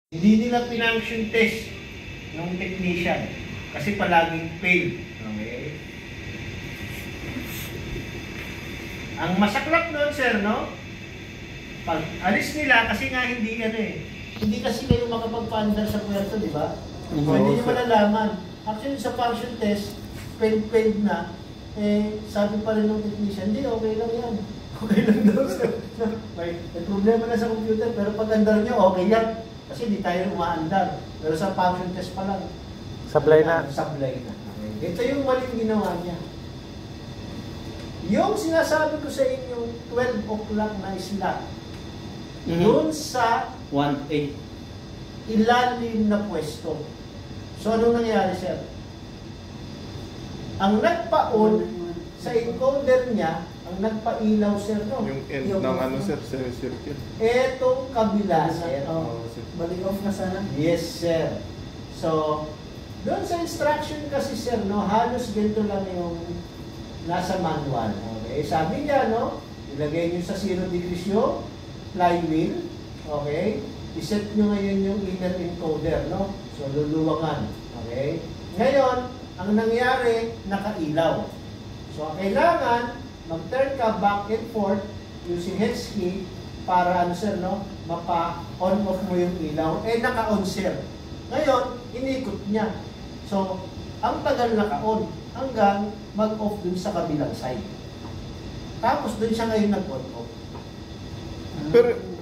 Hindi nila pinunction test ng technician kasi palaging fail. Okay? Ang masaklap nun, sir, no? Pag alis nila, kasi nga hindi hindi kasi kayo makapagpa-under sa puwerto, di ba? Hindi nyo malalaman. Actually, sa function test, failed na, sabi pa rin ng technician, hindi, okay lang yan. Okay lang daw, sir. May problema na sa computer, pero pag andar nyo, okay yan. Kasi hindi tayo umaandar. Pero sa function test pa lang. Supply na. Supply na. Okay. Ito yung maling ginawa niya. Yung sinasabi ko sa inyo, 12 o'clock na slot, doon sa 1A ilalim na pwesto. So, anong nangyari, sir? Ang nagpa-on sa encoder niya, ang nagpa-ilaw, sir, no? Yung end ng ano, sir, circle. Etong kabila, sir. Balik off na sana. Yes, sir. So, doon sa instruction kasi, sir, no, halos ganito lang yung nasa manual. Okay? Sabi niya, no, ilagay niyo sa 0 degrees yung flywheel. Okay? I-set nyo ngayon yung inner encoder, no? So, luluwangan. Okay? Ngayon, ang nangyari, nakailaw. So, kailangan mag-turn ka back and forth using hex key para, ano, sir, no? Mapa-on off mo yung ilaw. Naka-on, sir. Ngayon, inikot niya. So, ang tagal naka-on hanggang mag-off dun sa kabilang side. Tapos, dun siya ngayon nag-on off.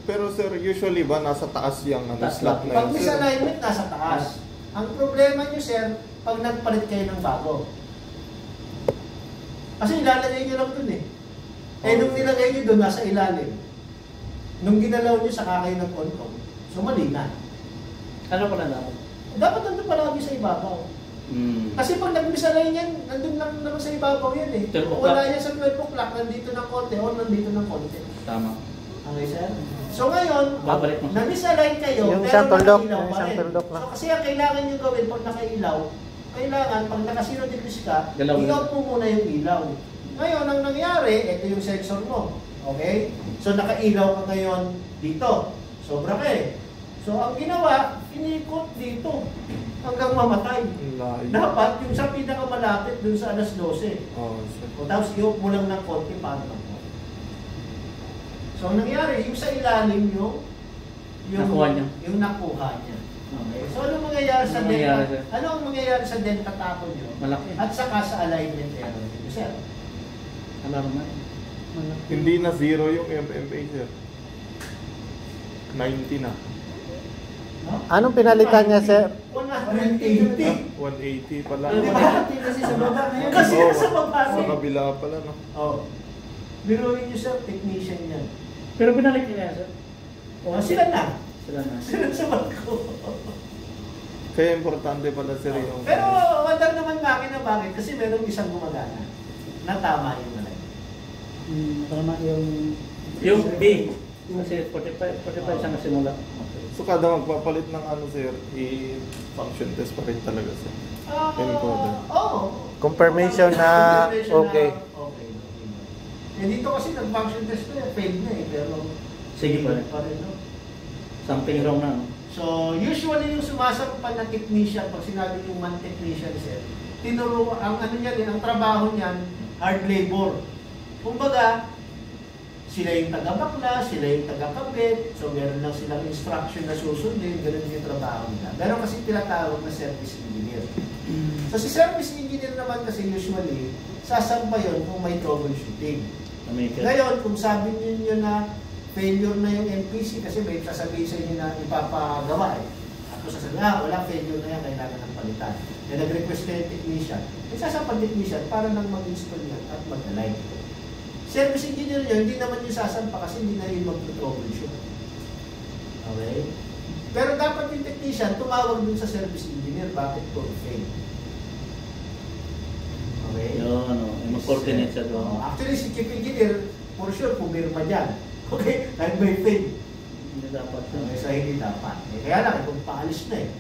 Pero sir, usually ba nasa taas yung slot na yun? Pag misalignment, nasa taas. Ang problema nyo, sir, pag nagpalit kayo ng bago. Kasi ilalagay nyo lang dun nung nilagay nyo dun, nasa ilalim. Nung ginalaw nyo, saka kayo nag-on-off. So, mali na. Ano pala dapat? Dapat nandun palagi sa ibabaw. Kasi pag nag-misalign yan, nandun lang naman sa ibabaw yan Kung wala yan sa 12 o'clock, nandito ng konti o nandito ng konti. Tama. Okay, sir? So ngayon, na-misalign kayo, yung pero tuldok, nakailaw pa rin. so, kasi ang kailangan nyo gawin pag nakailaw, kailangan pag naka-0 degrees ka, i-off mo muna yung ilaw. Ngayon, ang nangyari, ito yung sensor mo. Okay? So nakailaw ka ngayon dito. Sobra ka So ang ginawa, inikot dito hanggang mamatay. Dapat yung sa pinakamalapit dun sa alas 12. Tapos i-off mo lang ng konti para lang. So ang nangyari, yung sa ilalim yung nakuha niya. Okay. So anong mangyayari sa delta? Ano ang mangyayari sa delta tapo niyo? Malaki. At saka sa alignment error niyo, sir. Alam na. Hindi na 0 yung MMA, sir. 90 na. No? Anong pinalitan niya, sir? 180. 180 pala. Kasi sa baba na yun. Kasi sa baba. Sa kabila pala, no? Biruin niyo, sir, technician yan. Pero binalik niya, sir? Sila na. Sila sa barko. Kaya importante pala, sir, yung... Pero wonder naman makina bakit? Kasi merong isang gumagana na tama yung malay. Tama yung B. Kasi 45 siya nasimula. So kada magpapalit ng ano, sir, i-function test pa rin talaga, sir. Encoder. Confirmation na okay. Dito kasi nag-function test ko failed na pero sige pa rin. No? Something wrong na. No? So, usually yung sumasampahan ng technician, pag sinabi yung man technician, sir, tinuro, ang ano niya din, ang trabaho niyan, hard labor. Kumbaga, sila yung taga-bakla, sila yung taga-kabit, so meron lang silang instruction na susundin, ganun yung trabaho nila. Meron kasi tinatawag na service engineer. So, si service engineer naman kasi usually, sasampa yun kung may troubleshooting. Ngayon, kung sabi niyo na failure na yung MPC, kasi may sasabihin sa inyo na ipapagawa At kung sasabihin, wala failure na yan, kailangan ng palitan. Nag-request kayo yung technician. May sasampang technician para nang mag-install yan at mag-align. Service engineer nyo, hindi naman yung sasampa kasi hindi na yung mag-troubleshoot. Okay? Pero dapat yung technician tumawag dun sa service engineer, bakit po fail? Okay? Mag-coordinate siya doon. Actually, si chief engineer, for sure, pumirma dyan. Okay? Kahit may fail. Hindi dapat. So, hindi dapat. Kaya lang, kung paalis na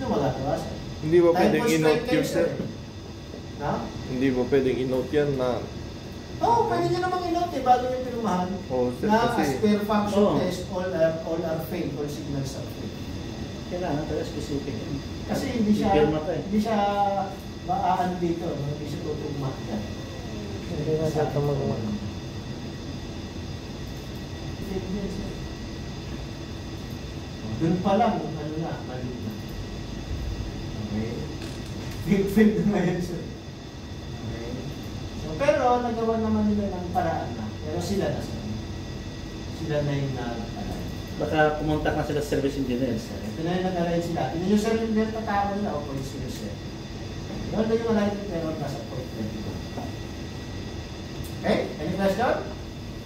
ano magagawa sir? Hindi ba pwedeng i-note yun, sir? Hindi ba pwedeng i-note yan na... Pwede nyo namang i-note bago nyo pinumahan. Sir, na kasi... as per function test, all are failed, all signals are failed. Kailangan talaga specific. Kasi hindi siya Pirma to eh. hindi siya maaan dito, hindi siya tutugma. Hindi na siya tumagma. Doon pa lang, ano na, mali na. Okay. Big fit na ngayon siya. Okay. So, pero nagawa naman nila ng paraan na. Pero sila na sila. Sila na yung nag-alay. Baka pumunta na sila sa service engineers. Ito na yung nag-alay sila. Ito yung service engineer tatawag nila o police sila. Yun na yung alay pero nasa point na dito. Okay? Any question?